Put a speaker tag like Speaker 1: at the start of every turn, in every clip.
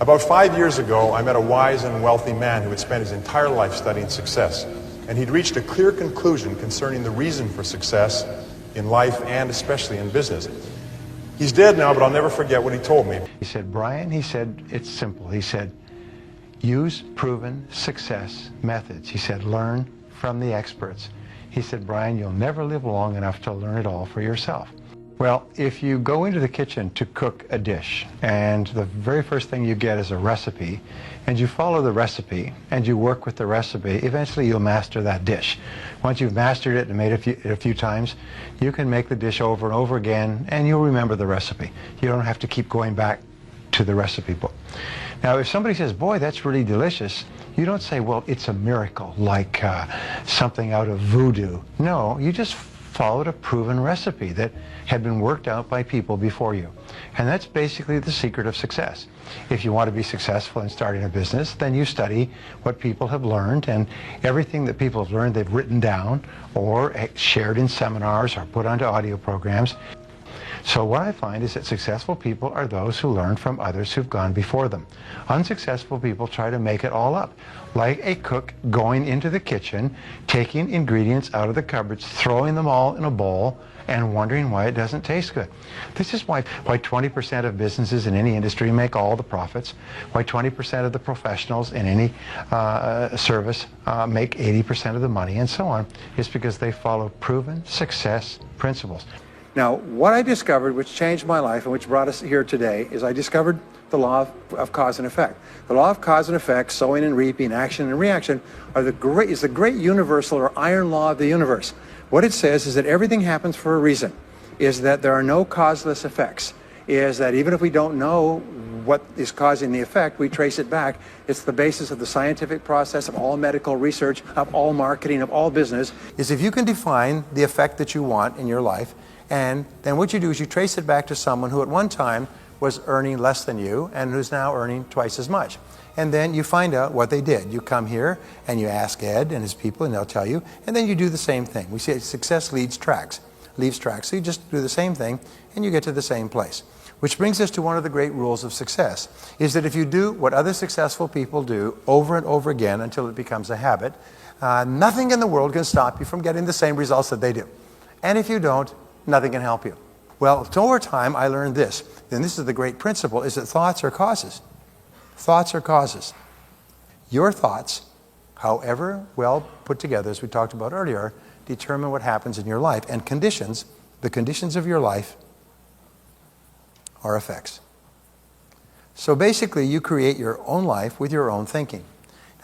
Speaker 1: About 5 years ago, I met a wise and wealthy man who had spent his entire life studying success, and he'd reached a clear conclusion concerning the reason for success in life and especially in business. He's dead now, but I'll never forget what he told me.
Speaker 2: He said, Brian, he said, it's simple. He said, use proven success methods. He said, learn from the experts. He said, Brian, you'll never live long enough to learn it all for yourself. Well, if you go into the kitchen to cook a dish, and the very first thing you get is a recipe, and you follow the recipe, and you work with the recipe, eventually you'll master that dish. Once you've mastered it and made it a few times, you can make the dish over and over again, and you'll remember the recipe. You don't have to keep going back to the recipe book. Now, if somebody says, boy, that's really delicious, you don't say, well, it's a miracle, like something out of voodoo. No, you just followed a proven recipe that had been worked out by people before you. And that's basically the secret of success. If you want to be successful in starting a business, then you study what people have learned, and everything that people have learned they've written down or shared in seminars or put onto audio programs. So what I find is that successful people are those who learn from others who've gone before them. Unsuccessful people try to make it all up, like a cook going into the kitchen, taking ingredients out of the cupboards, throwing them all in a bowl, and wondering why it doesn't taste good. This is why 20% of businesses in any industry make all the profits, why 20% of the professionals in any service make 80% of the money, and so on, is because they follow proven success principles.
Speaker 3: Now, what I discovered, which changed my life and which brought us here today, is I discovered the law of cause and effect. The law of cause and effect, sowing and reaping, action and reaction, is the great universal or iron law of the universe. What it says is that everything happens for a reason, is that there are no causeless effects, is that even if we don't know what is causing the effect, we trace it back. It's the basis of the scientific process, of all medical research, of all marketing, of all business, is if you can define the effect that you want in your life, and then what you do is you trace it back to someone who at one time was earning less than you and who's now earning twice as much. And then you find out what they did. You come here and you ask Ed and his people and they'll tell you, and then you do the same thing. We say success leaves tracks. So you just do the same thing and you get to the same place. Which brings us to one of the great rules of success, is that if you do what other successful people do over and over again until it becomes a habit, nothing in the world can stop you from getting the same results that they do. And if you don't, nothing can help you. Well, over time, I learned this, and this is the great principle, is that thoughts are causes. Thoughts are causes. Your thoughts, however well put together, as we talked about earlier, determine what happens in your life. And conditions, the conditions of your life, are effects. So basically, you create your own life with your own thinking.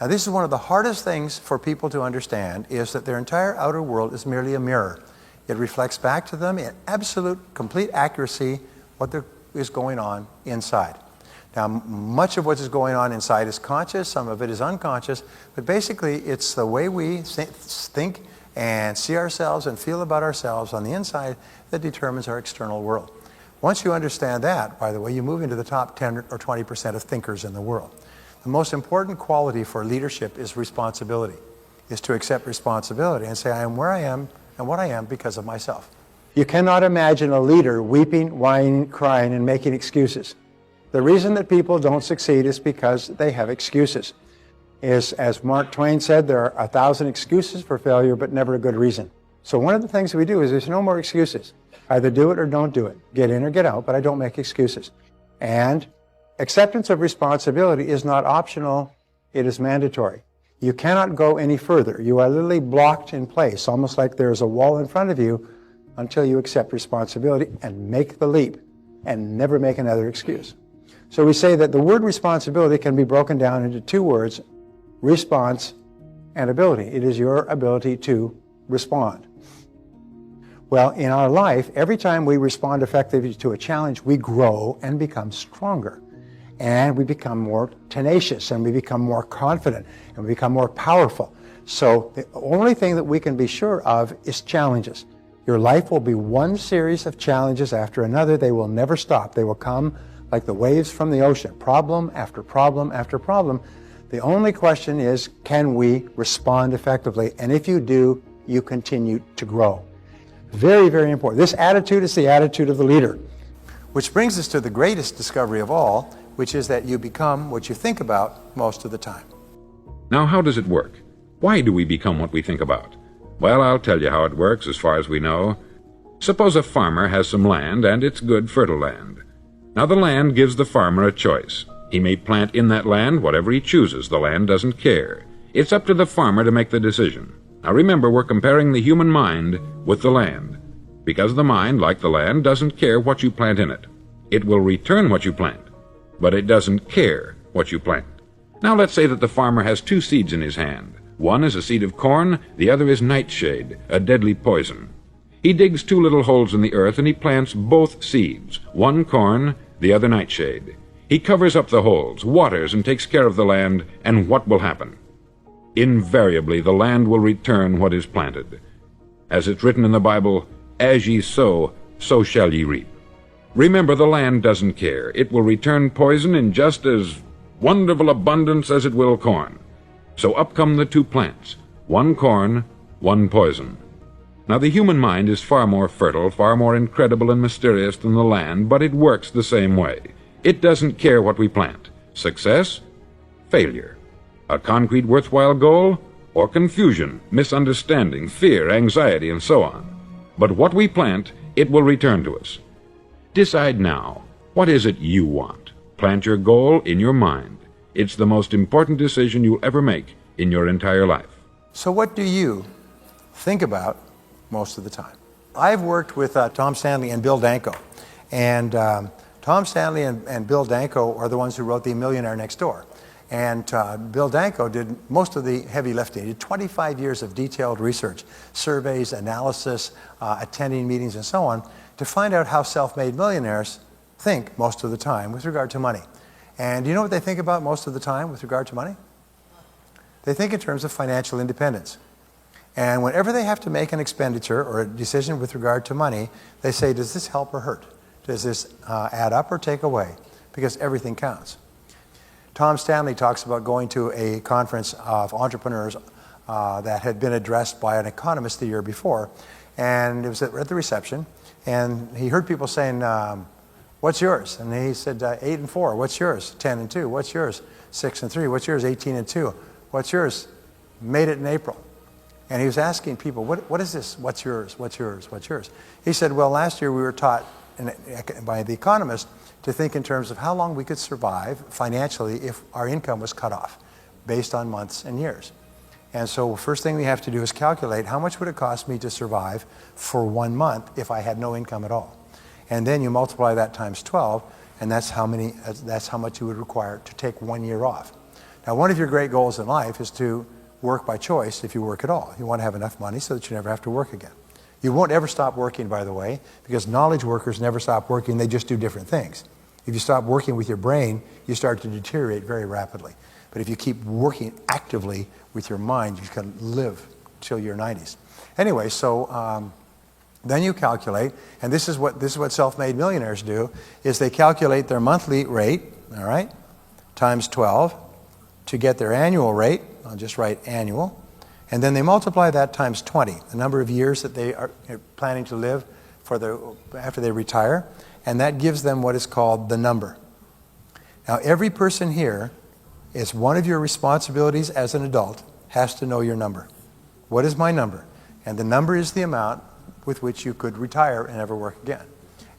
Speaker 3: Now, this is one of the hardest things for people to understand, is that their entire outer world is merely a mirror. It reflects back to them in absolute, complete accuracy what is going on inside. Now, much of what is going on inside is conscious, some of it is unconscious, but basically it's the way we think and see ourselves and feel about ourselves on the inside that determines our external world. Once you understand that, by the way, you move into the top 10 or 20% of thinkers in the world. The most important quality for leadership is responsibility, is to accept responsibility and say, I am where I am and what I am because of myself. You cannot imagine a leader weeping, whining, crying, and making excuses. The reason that people don't succeed is because they have excuses. As Mark Twain said, there are 1,000 excuses for failure, but never a good reason. So one of the things that we do is there's no more excuses. Either do it or don't do it. Get in or get out, but I don't make excuses. And acceptance of responsibility is not optional, it is mandatory. You cannot go any further. You are literally blocked in place, almost like there's a wall in front of you, until you accept responsibility and make the leap and never make another excuse. So we say that the word responsibility can be broken down into two words, response and ability. It is your ability to respond. Well, in our life, every time we respond effectively to a challenge, we grow and become stronger. And we become more tenacious, and we become more confident, and we become more powerful. So the only thing that we can be sure of is challenges. Your life will be one series of challenges after another. They will never stop. They will come like the waves from the ocean, problem after problem after problem. The only question is, can we respond effectively? And if you do, you continue to grow. Very, very important. This attitude is the attitude of the leader. Which brings us to the greatest discovery of all, which is that you become what you think about most of the time.
Speaker 4: Now, how does it work? Why do we become what we think about? Well, I'll tell you how it works as far as we know. Suppose a farmer has some land, and it's good, fertile land. Now, the land gives the farmer a choice. He may plant in that land whatever he chooses. The land doesn't care. It's up to the farmer to make the decision. Now, remember, we're comparing the human mind with the land, because the mind, like the land, doesn't care what you plant in it. It will return what you plant, but it doesn't care what you plant. Now, let's say that the farmer has two seeds in his hand. One is a seed of corn, the other is nightshade, a deadly poison. He digs two little holes in the earth and he plants both seeds, one corn, the other nightshade. He covers up the holes, waters, and takes care of the land, and what will happen? Invariably, the land will return what is planted. As it's written in the Bible, as ye sow, so shall ye reap. Remember, the land doesn't care. It will return poison in just as wonderful abundance as it will corn. So up come the two plants, one corn, one poison. Now, the human mind is far more fertile, far more incredible and mysterious than the land, but it works the same way. It doesn't care what we plant. Success, failure. A concrete worthwhile goal, or confusion, misunderstanding, fear, anxiety, and so on. But what we plant, it will return to us. Decide now, what is it you want? Plant your goal in your mind. It's the most important decision you'll ever make in your entire life.
Speaker 3: So what do you think about most of the time? I've worked with Tom Stanley and Bill Danko. And Tom Stanley and Bill Danko are the ones who wrote The Millionaire Next Door. And Bill Danko did most of the heavy lifting. He did 25 years of detailed research, surveys, analysis, attending meetings, and so on, to find out how self-made millionaires think most of the time with regard to money. And do you know what they think about most of the time with regard to money? They think in terms of financial independence. And whenever they have to make an expenditure or a decision with regard to money, they say, does this help or hurt? Does this add up or take away? Because everything counts. Tom Stanley talks about going to a conference of entrepreneurs that had been addressed by an economist the year before. And it was at the reception. And he heard people saying, what's yours? And he said, 8 and 4. What's yours? 10 and 2. What's yours? 6 and 3. What's yours? 18 and 2. What's yours? Made it in April. And he was asking people, what is this? What's yours? What's yours? What's yours? He said, well, last year we were taught by the economist to think in terms of how long we could survive financially if our income was cut off based on months and years. And so first thing we have to do is calculate how much would it cost me to survive for 1 month if I had no income at all. And then you multiply that times 12, and that's how much you would require to take 1 year off. Now, one of your great goals in life is to work by choice if you work at all. You want to have enough money so that you never have to work again. You won't ever stop working, by the way, because knowledge workers never stop working. They just do different things. If you stop working with your brain, you start to deteriorate very rapidly. But if you keep working actively with your mind, you can live till your 90s. Anyway, so then you calculate, and this is what self-made millionaires do, is they calculate their monthly rate, all right, times 12 to get their annual rate. I'll just write annual. And then they multiply that times 20, the number of years that they are planning to live after they retire. And that gives them what is called the number. Now, every person here, is one of your responsibilities as an adult, has to know your number. What is my number? And the number is the amount with which you could retire and never work again.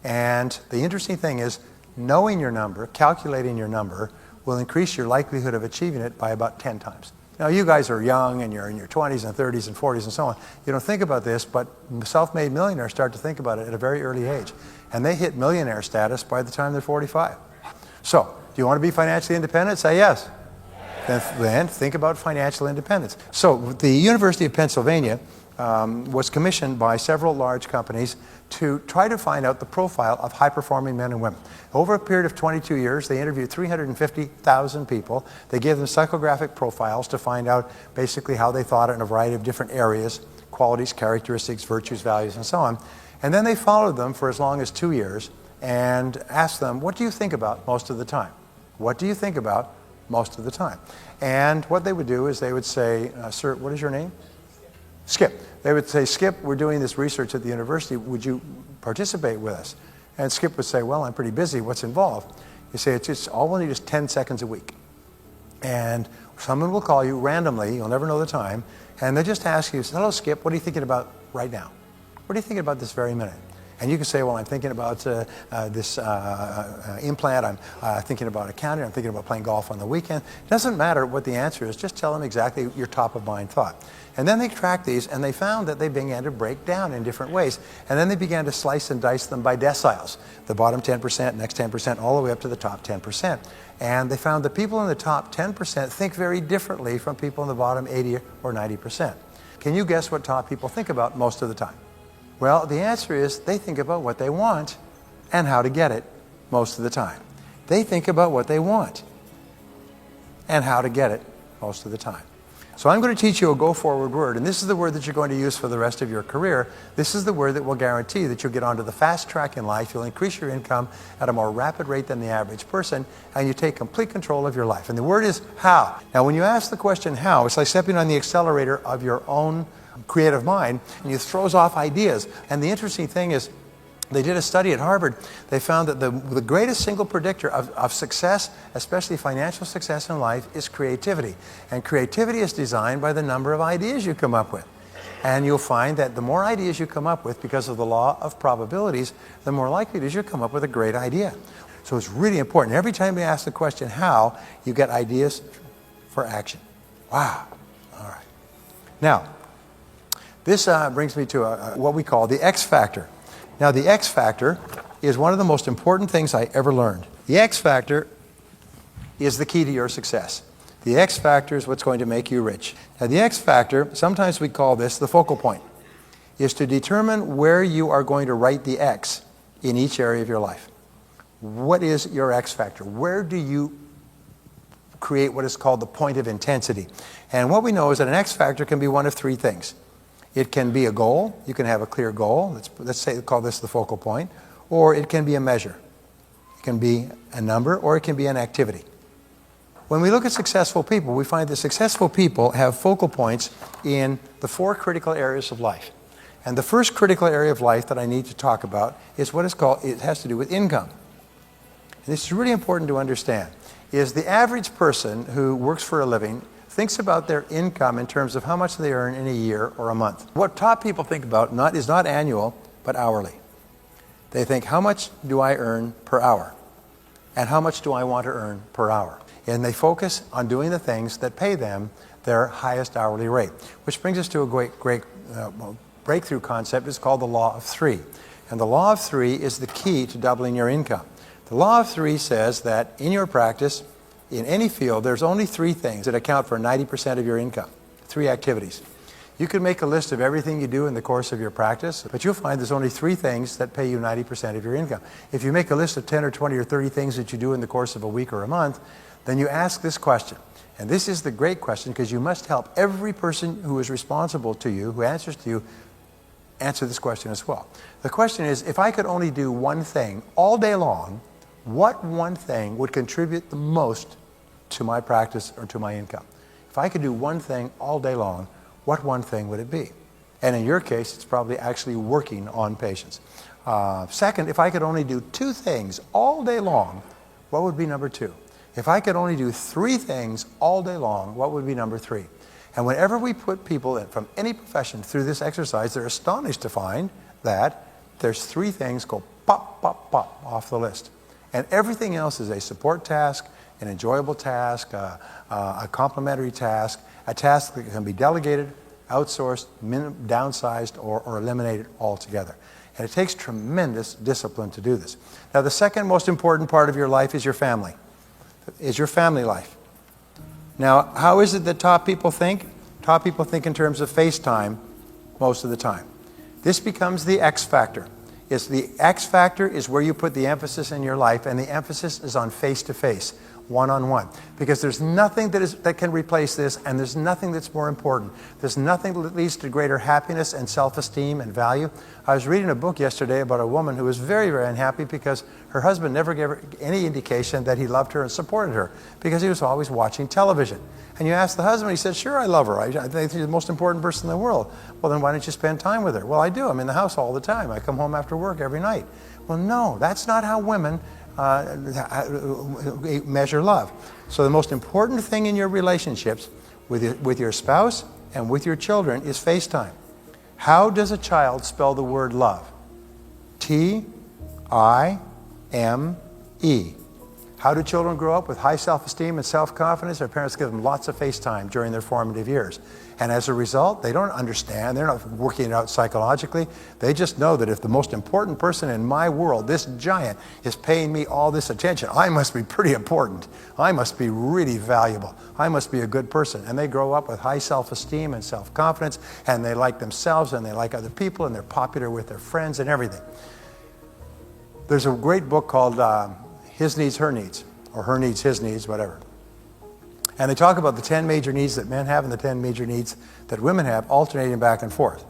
Speaker 3: And the interesting thing is, knowing your number, calculating your number, will increase your likelihood of achieving it by about 10 times. Now, you guys are young, and you're in your 20s and 30s and 40s and so on. You don't think about this, but self-made millionaires start to think about it at a very early age. And they hit millionaire status by the time they're 45. So, do you want to be financially independent? Say yes. Then think about financial independence. So, the University of Pennsylvania was commissioned by several large companies to try to find out the profile of high-performing men and women. Over a period of 22 years, they interviewed 350,000 people. They gave them psychographic profiles to find out basically how they thought in a variety of different areas, qualities, characteristics, virtues, values, and so on. And then they followed them for as long as 2 years and asked them, what do you think about most of the time? What do you think about most of the time? And what they would do is they would say, sir, what is your name? Skip. They would say, Skip, we're doing this research at the university. Would you participate with us? And Skip would say, well, I'm pretty busy. What's involved? You say it's all we need is 10 seconds a week. And someone will call you randomly, you'll never know the time, and they just ask you, hello Skip, what are you thinking about right now? What are you thinking about this very minute? And you can say, well, I'm thinking about this implant, I'm thinking about accounting, I'm thinking about playing golf on the weekend. It doesn't matter what the answer is, just tell them exactly your top of mind thought. And then they tracked these, and they found that they began to break down in different ways. And then they began to slice and dice them by deciles. The bottom 10%, next 10%, all the way up to the top 10%. And they found that people in the top 10% think very differently from people in the bottom 80 or 90%. Can you guess what top people think about most of the time? Well, the answer is they think about what they want and how to get it most of the time. They think about what they want and how to get it most of the time. So I'm going to teach you a go-forward word, and this is the word that you're going to use for the rest of your career. This is the word that will guarantee that you'll get onto the fast track in life, you'll increase your income at a more rapid rate than the average person, and you take complete control of your life. And the word is how. Now, when you ask the question how, it's like stepping on the accelerator of your own creative mind, and it throws off ideas. And the interesting thing is, they did a study at Harvard. They found that the greatest single predictor of success, especially financial success in life, is creativity. And creativity is designed by the number of ideas you come up with. And you'll find that the more ideas you come up with, because of the law of probabilities, the more likely it is you'll come up with a great idea. So it's really important. Every time you ask the question how, you get ideas for action. Wow. All right. Now, this brings me to what we call the X factor. Now, the X factor is one of the most important things I ever learned. The X factor is the key to your success. The X factor is what's going to make you rich. Now, the X factor, sometimes we call this the focal point, is to determine where you are going to write the X in each area of your life. What is your X factor? Where do you create what is called the point of intensity? And what we know is that an X factor can be one of three things. It can be a goal. You can have a clear goal. Let's say call this the focal point. Or it can be a measure. It can be a number, or it can be an activity. When we look at successful people, we find that successful people have focal points in the four critical areas of life. And the first critical area of life that I need to talk about is what is called, it has to do with income. And this is really important to understand, is the average person who works for a living thinks about their income in terms of how much they earn in a year or a month. What top people think about is not annual, but hourly. They think, how much do I earn per hour? And how much do I want to earn per hour? And they focus on doing the things that pay them their highest hourly rate. Which brings us to a great breakthrough concept. It's called the law of three. And the law of three is the key to doubling your income. The law of three says that in your practice, in any field, there's only three things that account for 90% of your income. Three activities. You can make a list of everything you do in the course of your practice, but you'll find there's only three things that pay you 90% of your income. If you make a list of 10 or 20 or 30 things that you do in the course of a week or a month, then you ask this question. And this is the great question, because you must help every person who is responsible to you, who answers to you, answer this question as well. The question is, if I could only do one thing all day long, what one thing would contribute the most to my practice or to my income? If I could do one thing all day long, what one thing would it be? And in your case, it's probably actually working on patients. Second, if I could only do two things all day long, what would be number two? If I could only do three things all day long, what would be number three? And whenever we put people in, from any profession through this exercise, they're astonished to find that there's three things go pop, pop, pop off the list. And everything else is a support task, an enjoyable task, a complementary task, a task that can be delegated, outsourced, downsized, or eliminated altogether. And it takes tremendous discipline to do this. Now, the second most important part of your life is your family, is your family life. Now, how is it that top people think? Top people think in terms of face time most of the time. This becomes the X factor. The X factor is where you put the emphasis in your life, and the emphasis is on face-to-face, one-on-one. Because there's nothing that can replace this, and there's nothing that's more important. There's nothing that leads to greater happiness and self-esteem and value. I was reading a book yesterday about a woman who was very, very unhappy because her husband never gave her any indication that he loved her and supported her, because he was always watching television. And you ask the husband, he said, sure, I love her. I think she's the most important person in the world. Well, then why don't you spend time with her? Well, I do. I'm in the house all the time. I come home after work every night. Well, no, that's not how women measure love. So the most important thing in your relationships with your spouse and with your children is FaceTime. How does a child spell the word love? T-I-M-E. How do children grow up? With high self-esteem and self-confidence. Their parents give them lots of FaceTime during their formative years. And as a result, they don't understand. They're not working it out psychologically. They just know that if the most important person in my world, this giant, is paying me all this attention, I must be pretty important. I must be really valuable. I must be a good person. And they grow up with high self-esteem and self-confidence, and they like themselves, and they like other people, and they're popular with their friends and everything. There's a great book called His Needs, Her Needs, or Her Needs, His Needs, whatever. And they talk about the 10 major needs that men have and the 10 major needs that women have, alternating back and forth.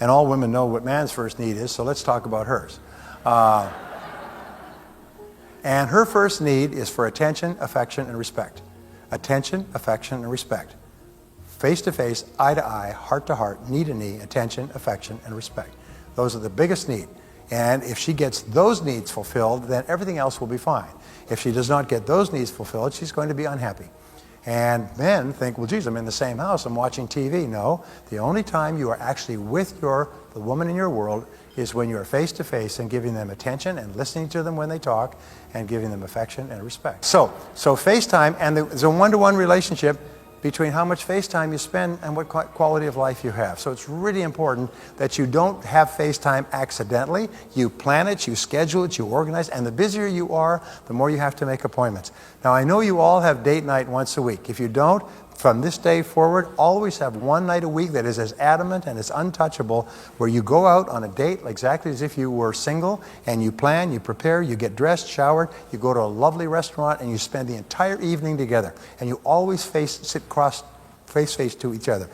Speaker 3: And all women know what man's first need is, so let's talk about hers. And her first need is for attention, affection, and respect. Attention, affection, and respect. Face to face, eye to eye, heart to heart, knee to knee, attention, affection, and respect. Those are the biggest needs. And if she gets those needs fulfilled, then everything else will be fine. If she does not get those needs fulfilled, she's going to be unhappy. And men think, well, geez, I'm in the same house, I'm watching TV. No, the only time you are actually with the woman in your world is when you're face to face and giving them attention and listening to them when they talk and giving them affection and respect. So FaceTime, and there's a one-to-one relationship between how much FaceTime you spend and what quality of life you have. So it's really important that you don't have FaceTime accidentally. You plan it, you schedule it, you organize, and the busier you are, the more you have to make appointments. Now, I know you all have date night once a week. If you don't, from this day forward, always have one night a week that is as adamant and as untouchable, where you go out on a date exactly as if you were single, and you plan, you prepare, you get dressed, showered, you go to a lovely restaurant, and you spend the entire evening together. And you always sit face to each other,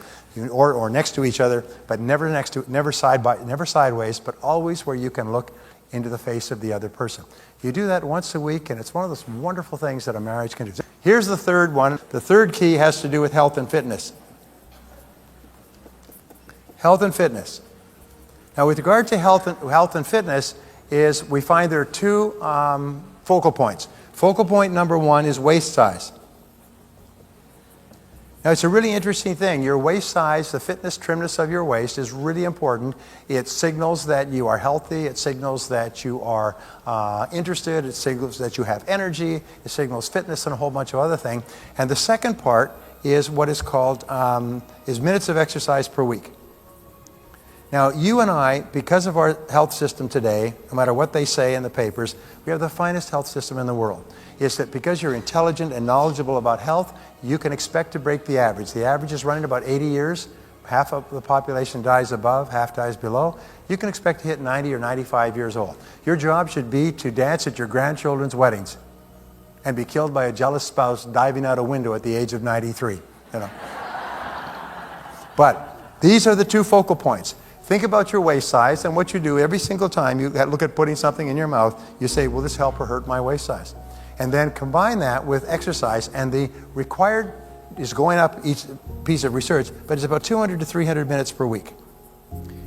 Speaker 3: or next to each other, but never sideways, but always where you can look into the face of the other person. You do that once a week, and it's one of those wonderful things that a marriage can do. Here's the third one. The third key has to do with health and fitness. Health and fitness. Now, with regard to health and fitness, we find there are two focal points. Focal point number one is waist size. Now, it's a really interesting thing. Your waist size, the fitness trimness of your waist is really important. It signals that you are healthy. It signals that you are interested. It signals that you have energy. It signals fitness and a whole bunch of other things. And the second part is what is called minutes of exercise per week. Now, you and I, because of our health system today, no matter what they say in the papers, we have the finest health system in the world. Is that because you're intelligent and knowledgeable about health, you can expect to break the average. The average is running about 80 years. Half of the population dies above, half dies below. You can expect to hit 90 or 95 years old. Your job should be to dance at your grandchildren's weddings and be killed by a jealous spouse diving out a window at the age of 93. But these are the two focal points. Think about your waist size, and what you do every single time you look at putting something in your mouth, you say, will this help or hurt my waist size? And then combine that with exercise, and the required is going up each piece of research, but it's about 200 to 300 minutes per week.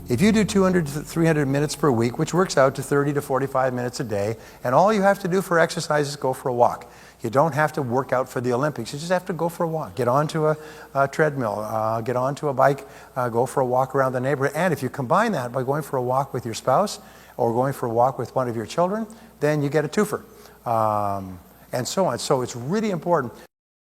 Speaker 3: If you do 200 to 300 minutes per week, which works out to 30 to 45 minutes a day, and all you have to do for exercise is go for a walk. You don't have to work out for the Olympics. You just have to go for a walk. Get onto a treadmill, get onto a bike, go for a walk around the neighborhood. And if you combine that by going for a walk with your spouse or going for a walk with one of your children, then you get a twofer. And so on. So it's really important